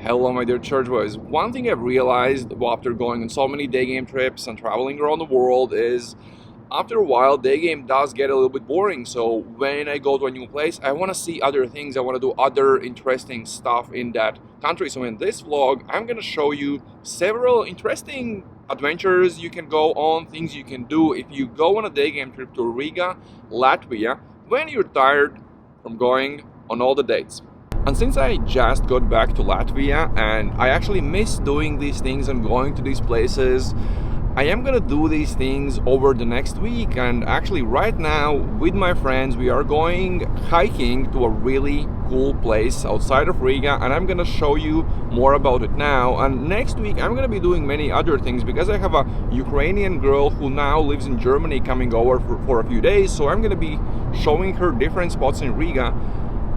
Hello my dear church boys. One thing I've realized after going on so many day game trips and traveling around the world is after a while day game does get a little bit boring. So when I go to a new place, I want to see other things, I want to do other interesting stuff in that country. So in this vlog I'm going to show you several interesting adventures you can go on, things you can do if you go on a day game trip to Riga, Latvia, when you're tired from going on all the dates. And since I just got back to Latvia and I actually miss doing these things and going to these places, I am gonna do these things over the next week. And actually right now with my friends we are going hiking to a really cool place outside of Riga, and I'm gonna show you more about it now. And next week I'm gonna be doing many other things because I have a Ukrainian girl who now lives in Germany coming over for a few days, so I'm gonna be showing her different spots in Riga.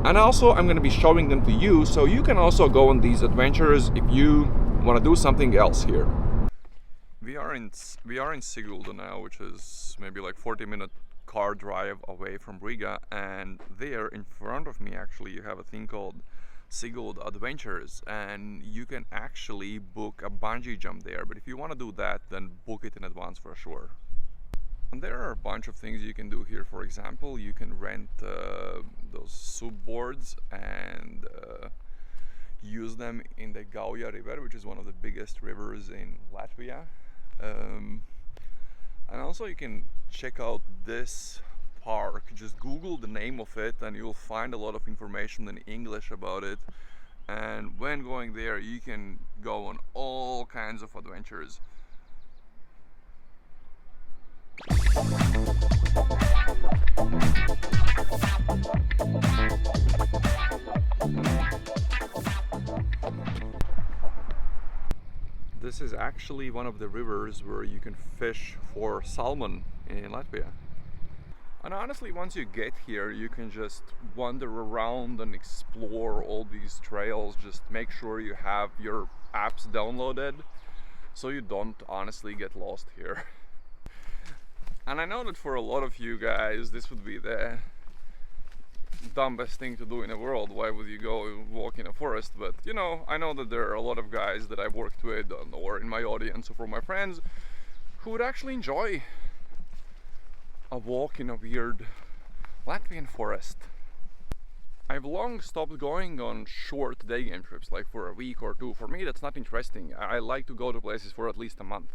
And also I'm going to be showing them to you, so you can also go on these adventures if you want to do something else here. We are in Sigulda now, which is maybe like 40-minute car drive away from Riga, and there in front of me actually you have a thing called Sigulda Adventures, and you can actually book a bungee jump there. But if you want to do that, then book it in advance for sure. And there are a bunch of things you can do here. For example, you can rent those soup boards and use them in the Gauja River, which is one of the biggest rivers in Latvia. And also you can check out this park. Just Google the name of it and you'll find a lot of information in English about it. And when going there, you can go on all kinds of adventures. This is actually one of the rivers where you can fish for salmon in Latvia. And honestly, once you get here, you can just wander around and explore all these trails. Just make sure you have your apps downloaded so you don't honestly get lost here. And I know that for a lot of you guys this would be the dumbest thing to do in the world. Why would you go walk in a forest? But you know, I know that there are a lot of guys that I've worked with or in my audience or from my friends who would actually enjoy a walk in a weird Latvian forest. I've long stopped going on short day game trips, like for a week or two. For me that's not interesting. I like to go to places for at least a month.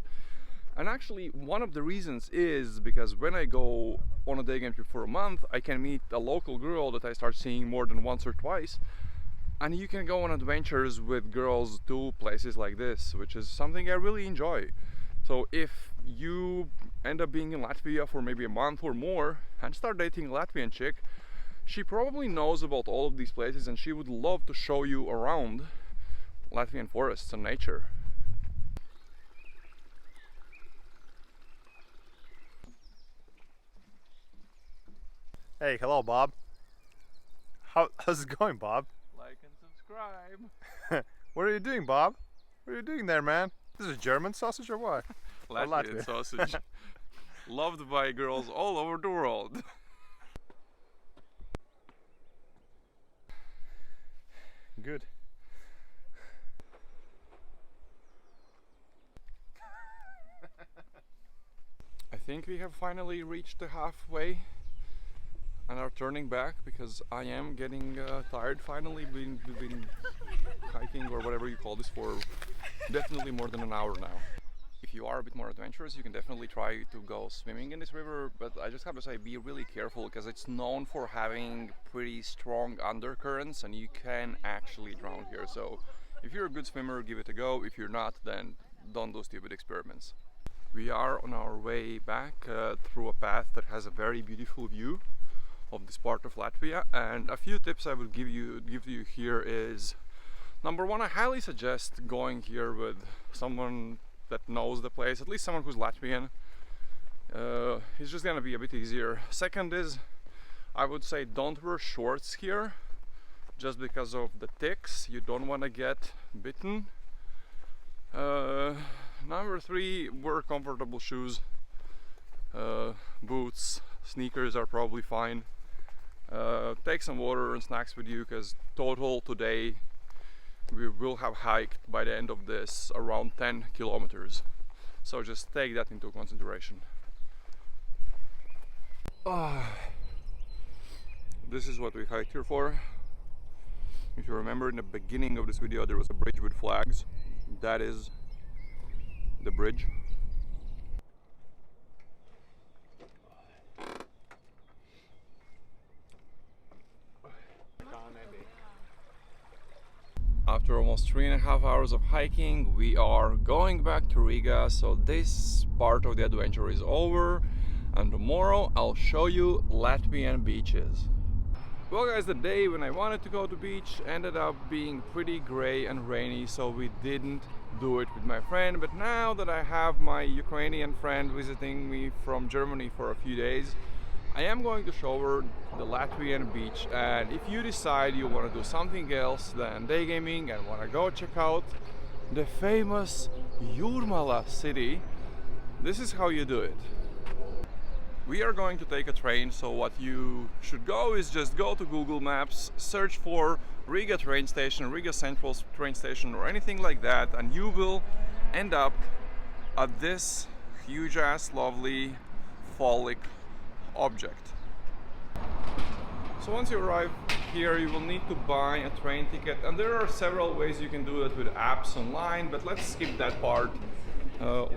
And actually one of the reasons is because when I go on a day game trip for a month, I can meet a local girl that I start seeing more than once or twice, and you can go on adventures with girls to places like this, which is something I really enjoy. So if you end up being in Latvia for maybe a month or more and start dating a Latvian chick, she probably knows about all of these places and she would love to show you around Latvian forests and nature. Hey, hello, Bob. How's it going, Bob? Like and subscribe. What are you doing, Bob? What are you doing there, man? This is German sausage or what? Latvian sausage. Loved by girls all over the world. Good. I think we have finally reached the halfway and are turning back because I am getting tired. Finally, we've been hiking or whatever you call this for definitely more than an hour now. If you are a bit more adventurous, you can definitely try to go swimming in this river, but I just have to say be really careful because it's known for having pretty strong undercurrents and you can actually drown here. So if you're a good swimmer, give it a go. If you're not, then don't do stupid experiments. We are on our way back through a path that has a very beautiful view of this part of Latvia, and a few tips I would give you here is, number one, I highly suggest going here with someone that knows the place, at least someone who's Latvian. It's just gonna be a bit easier. Second is, I would say don't wear shorts here just because of the ticks. You don't want to get bitten. Number three, wear comfortable shoes. Boots, sneakers are probably fine. Take some water and snacks with you because total today we will have hiked by the end of this around 10 kilometers. So just take that into consideration. This is what we hiked here for. If you remember, in the beginning of this video there was a bridge with flags. That is the bridge. After almost 3.5 hours of hiking, we are going back to Riga, so this part of the adventure is over, and tomorrow I'll show you Latvian beaches. Well guys, the day when I wanted to go to the beach ended up being pretty grey and rainy, so we didn't do it with my friend. But now that I have my Ukrainian friend visiting me from Germany for a few days, I am going to show her the Latvian beach, and if you decide you want to do something else than daygaming and want to go check out the famous Jurmala city, this is how you do it. We are going to take a train, so what you should go is just go to Google Maps, search for Riga train station, Riga Central train station or anything like that, and you will end up at this huge ass lovely phallic object. So once you arrive here, you will need to buy a train ticket, and there are several ways you can do that with apps online, but let's skip that part.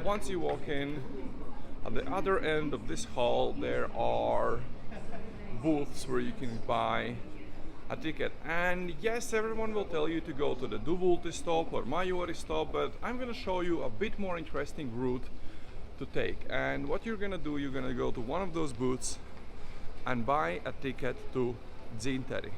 Once you walk in, at the other end of this hall there are booths where you can buy a ticket, and yes, everyone will tell you to go to the Dubulti stop or Majori stop, but I'm gonna show you a bit more interesting route to take. And what you're gonna do, you're gonna go to one of those booths and buy a ticket to Dzintari.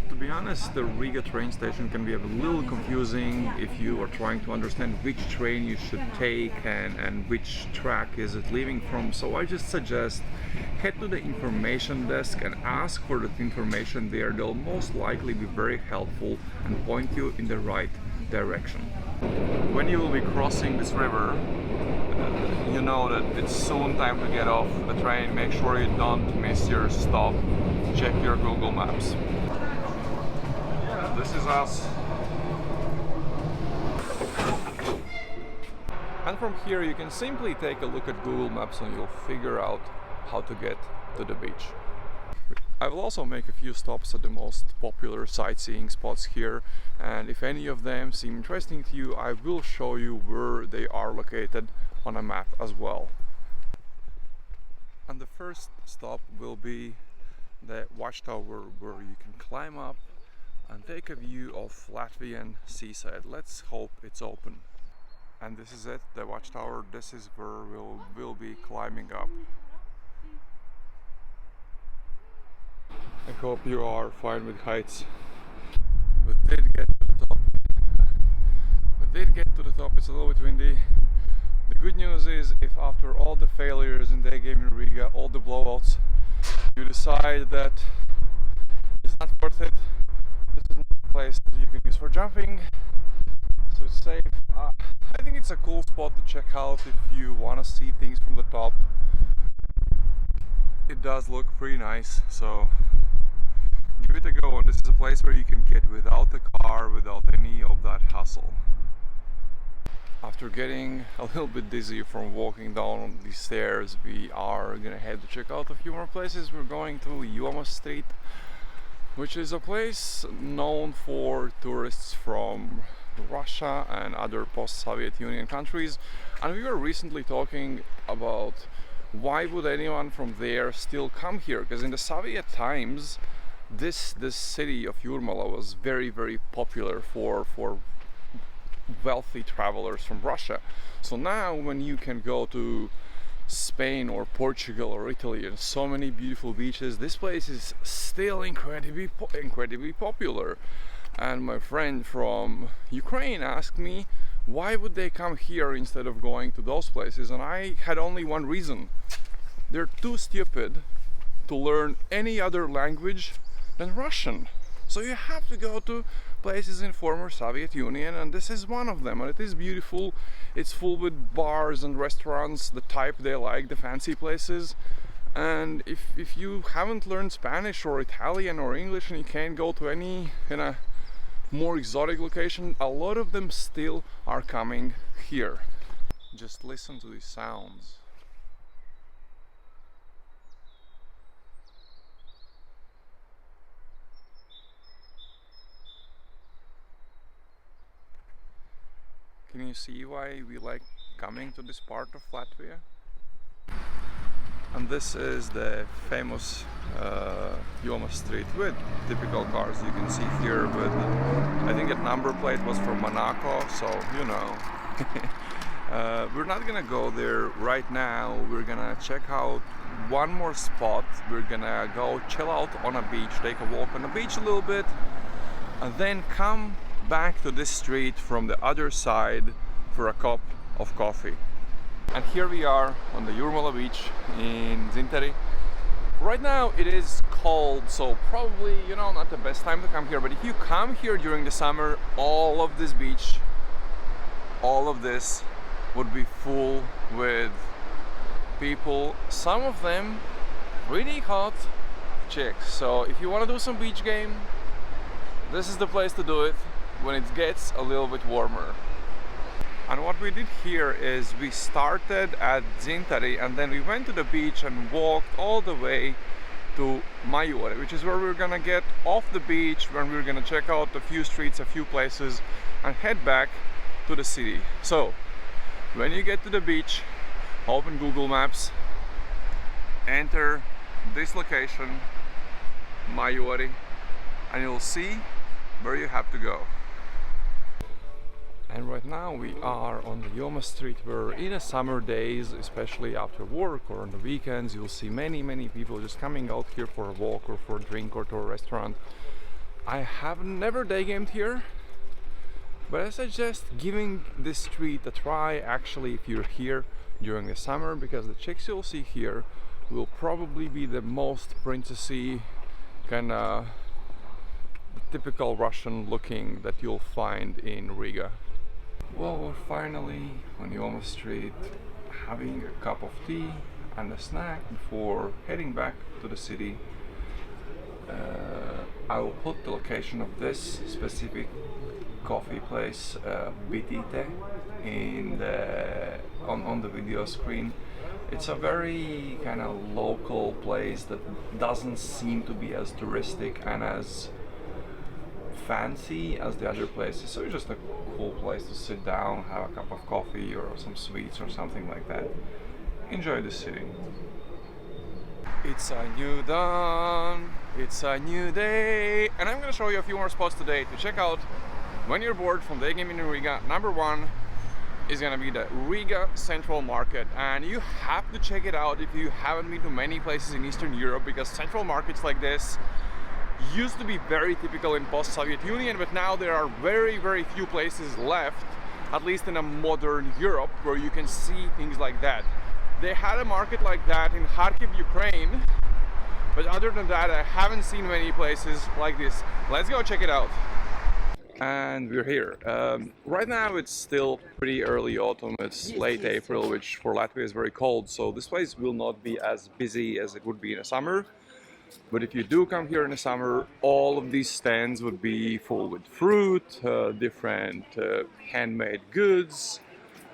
To be honest, the Riga train station can be a little confusing if you are trying to understand which train you should take and which track is it leaving from. So I just suggest head to the information desk and ask for that information there. They'll most likely be very helpful and point you in the right direction. When you will be crossing this river, you know that it's soon time to get off the train. Make sure you don't miss your stop. Check your Google Maps. This is us. And from here you can simply take a look at Google Maps and you'll figure out how to get to the beach. I will also make a few stops at the most popular sightseeing spots here, and if any of them seem interesting to you, I will show you where they are located on a map as well. And the first stop will be the watchtower, where you can climb up and take a view of Latvian seaside. Let's hope it's open. And this is it, the watchtower. This is where we'll be climbing up. I hope you are fine with heights. We did get to the top. It's a little bit windy. The good news is, if after all the failures in Daygame in Riga, all the blowouts, you decide that it's not worth it, this is not a place that you can use for jumping, so it's safe. I think it's a cool spot to check out if you want to see things from the top. It does look pretty nice, so give it a go. And this is a place where you can get without the car, without any of that hassle. After getting a little bit dizzy from walking down these stairs, we are gonna head to check out a few more places. We're going to Yoma Street, which is a place known for tourists from Russia and other post-Soviet Union countries. And we were recently talking about why would anyone from there still come here, because in the Soviet times this city of Jurmala was very, very popular for wealthy travelers from Russia. So now when you can go to Spain or Portugal or Italy and so many beautiful beaches, this place is still incredibly popular. And my friend from Ukraine asked me why would they come here instead of going to those places, and I had only one reason: they're too stupid to learn any other language than Russian. So you have to go to places in former Soviet Union, and this is one of them, and it is beautiful. It's full with bars and restaurants, the type they like, the fancy places. And if you haven't learned Spanish or Italian or English and you can't go to any more exotic location, a lot of them still are coming here. Just listen to these sounds. Can you see why we like coming to this part of Latvia? And this is the famous Jurmala street with typical cars you can see here, but I think that number plate was from Monaco, so you know. We're not gonna go there right now. We're gonna check out one more spot. We're gonna go chill out on a beach, take a walk on the beach a little bit, and then come back to this street from the other side for a cup of coffee. And here we are on the Jurmala beach in Zintari. Right now it is cold, so probably, you know, not the best time to come here, but if you come here during the summer, all of this beach, all of this would be full with people, some of them really hot chicks. So if you want to do some beach game, this is the place to do it when it gets a little bit warmer. And what we did here is we started at Zintari and then we went to the beach and walked all the way to Majuri, which is where we're gonna get off the beach, when we're gonna check out a few streets, a few places, and head back to the city. So when you get to the beach, open Google Maps, enter this location, Majuri, and you'll see where you have to go. And right now we are on the Jurmala street, where in the summer days, especially after work or on the weekends, you'll see many people just coming out here for a walk or for a drink or to a restaurant. I have never day gamed here, but I suggest giving this street a try actually if you're here during the summer, because the chicks you'll see here will probably be the most princessy, kind of typical Russian looking that you'll find in Riga. Well, we're finally on Jurmala street, having a cup of tea and a snack before heading back to the city. I will put the location of this specific coffee place, Bitite, on the video screen. It's a very kind of local place that doesn't seem to be as touristic and as fancy as the other places, so it's just a cool place to sit down, have a cup of coffee or some sweets or something like that. Enjoy the city. It's a new dawn, it's a new day, and I'm gonna show you a few more spots today to check out when you're bored from Daygame in Riga. Number one is gonna be the Riga Central Market, and you have to check it out if you haven't been to many places in Eastern Europe, because central markets like this used to be very typical in post-Soviet Union, but now there are very few places left, at least in a modern Europe, where you can see things like that. They had a market like that in Kharkiv, Ukraine, but other than that I haven't seen many places like this. Let's go check it out. And we're here. Right now it's still pretty early autumn, it's late April, which for Latvia is very cold, so this place will not be as busy as it would be in the summer. But if you do come here in the summer, all of these stands would be full with fruit, different handmade goods.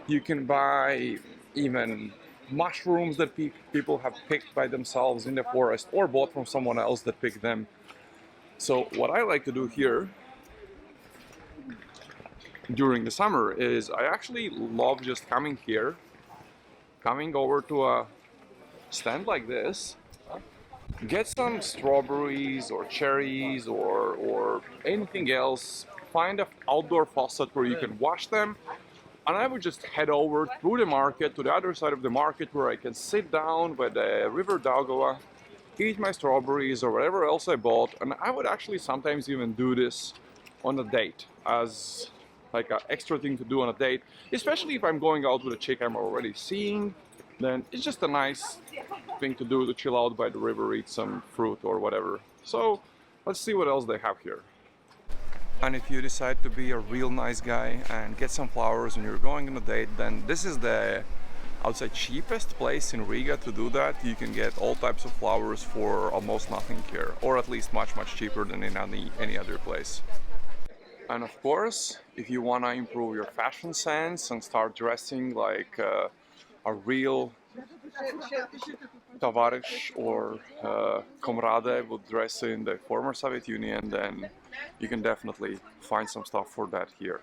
You can buy even mushrooms that people have picked by themselves in the forest or bought from someone else that picked them. So what I like to do here during the summer is I actually love just coming here, coming over to a stand like this, get some strawberries or cherries or anything else, find an outdoor faucet where you can wash them, and I would just head over through the market to the other side of the market where I can sit down by the river Daugava, eat my strawberries or whatever else I bought, and I would actually sometimes even do this on a date as like an extra thing to do on a date, especially if I'm going out with a chick I'm already seeing. Then it's just a nice thing to do, to chill out by the river, eat some fruit or whatever. So let's see what else they have here. And if you decide to be a real nice guy and get some flowers when you're going on a date, then this is the, I would say, cheapest place in Riga to do that. You can get all types of flowers for almost nothing here, or at least much cheaper than in any other place. And of course, if you want to improve your fashion sense and start dressing like a real Tavarish or Comrade would dress in the former Soviet Union, then you can definitely find some stuff for that here.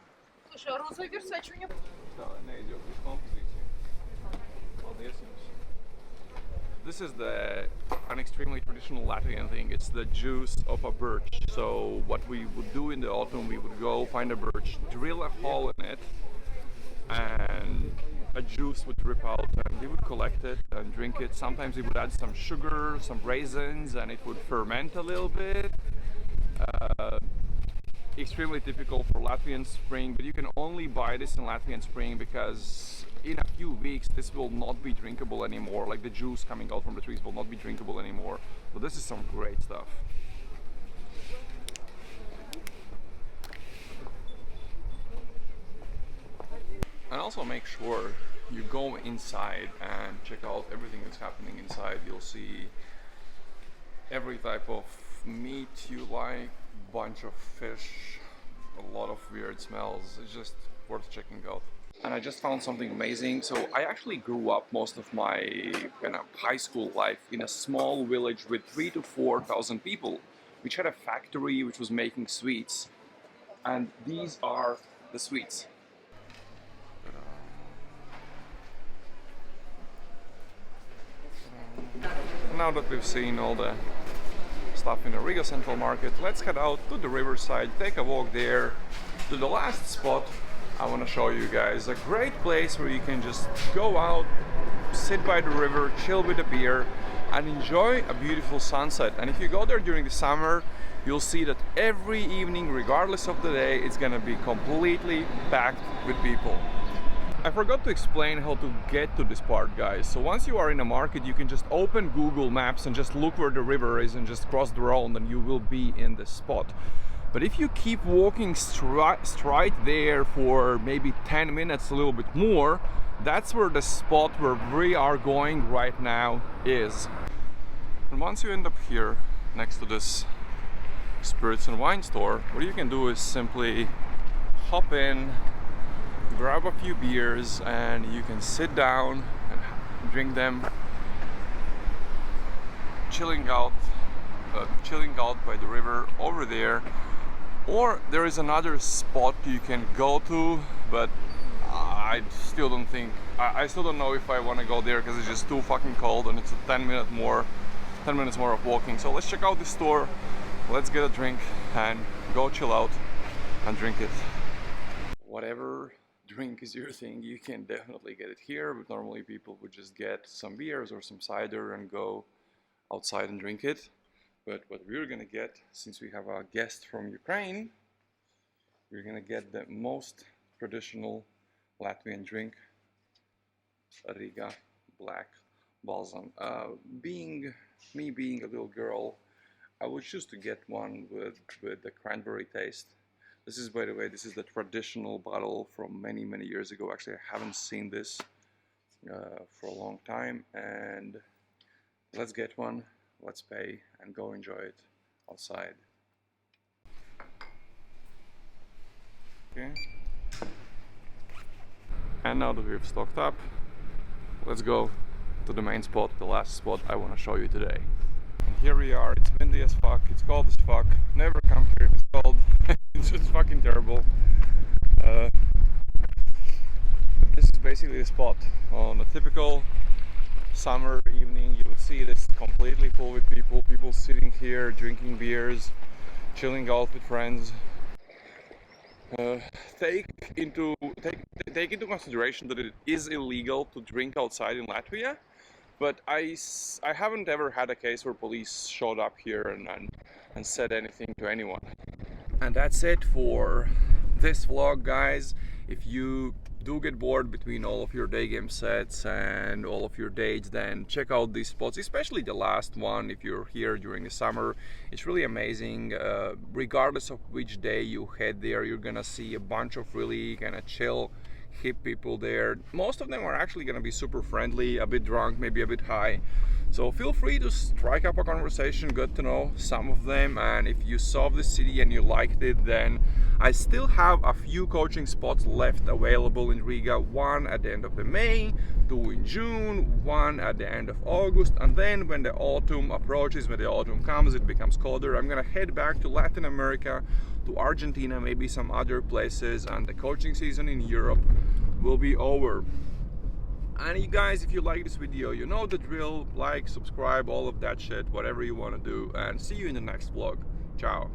This is an extremely traditional Latvian thing. It's the juice of a birch. So what we would do in the autumn, we would go find a birch, drill a hole in it, and a juice would drip out, and we would collect it and drink it. Sometimes we would add some sugar, some raisins, and it would ferment a little bit. Extremely typical for Latvian spring, but you can only buy this in Latvian spring because in a few weeks this will not be drinkable anymore. Like the juice coming out from the trees will not be drinkable anymore. But this is some great stuff. And also make sure you go inside and check out everything that's happening inside. You'll see every type of meat you like, bunch of fish, a lot of weird smells. It's just worth checking out. And I just found something amazing. So I actually grew up most of my kind of high school life in a small village with 3,000 to 4,000 people, which had a factory which was making sweets. And these are the sweets. Now that we've seen all the stuff in the Riga Central Market, let's head out to the riverside, take a walk there to the last spot I want to show you guys. A great place where you can just go out, sit by the river, chill with a beer and enjoy a beautiful sunset. And if you go there during the summer, you'll see that every evening, regardless of the day, it's gonna be completely packed with people. I forgot to explain how to get to this part, guys. So once you are in a market, you can just open Google Maps and just look where the river is and just cross the road and you will be in this spot. But if you keep walking straight there for maybe 10 minutes, a little bit more, that's where the spot where we are going right now is. And once you end up here, next to this spirits and wine store, what you can do is simply hop in, grab a few beers, and you can sit down and drink them, chilling out by the river over there. Or there is another spot you can go to, but I still don't think, I still don't know if I want to go there because it's just too fucking cold and it's a 10 minutes more of walking. So let's check out this store, let's get a drink and go chill out and drink it. Whatever drink is your thing, you can definitely get it here, but normally people would just get some beers or some cider and go outside and drink it. But what we're gonna get, since we have a guest from Ukraine, we're gonna get the most traditional Latvian drink, Riga Black Balsam. Being a little girl, I would choose to get one with the cranberry taste. This is, by the way, this is the traditional bottle from many years ago. Actually, I haven't seen this for a long time. And let's get one, let's pay, and go enjoy it outside. Okay. And now that we've stocked up, let's go to the main spot, the last spot I want to show you today. And here we are. It's windy as fuck, it's cold as fuck. Never come here if it's cold. It's just fucking terrible. This is basically the spot. On a typical summer evening, you would see this completely full with people sitting here, drinking beers, chilling out with friends. Take into consideration that it is illegal to drink outside in Latvia, but I haven't ever had a case where police showed up here and said anything to anyone. And that's it for this vlog, guys. If you do get bored between all of your day game sets and all of your dates, then check out these spots, especially the last one. If you're here during the summer, it's really amazing. Regardless of which day you head there, you're gonna see a bunch of really kind of chill, hip people there. Most of them are actually gonna be super friendly, a bit drunk, maybe a bit high. So feel free to strike up a conversation, get to know some of them, and if you saw the city and you liked it, then I still have a few coaching spots left available in Riga. One at the end of May, two in June, one at the end of August, and then when the autumn approaches, when the autumn comes, it becomes colder, I'm gonna head back to Latin America, to Argentina, maybe some other places, and the coaching season in Europe will be over. And you guys, if you like this video, you know the drill. Like, subscribe, all of that shit, whatever you want to do, and see you in the next vlog. Ciao.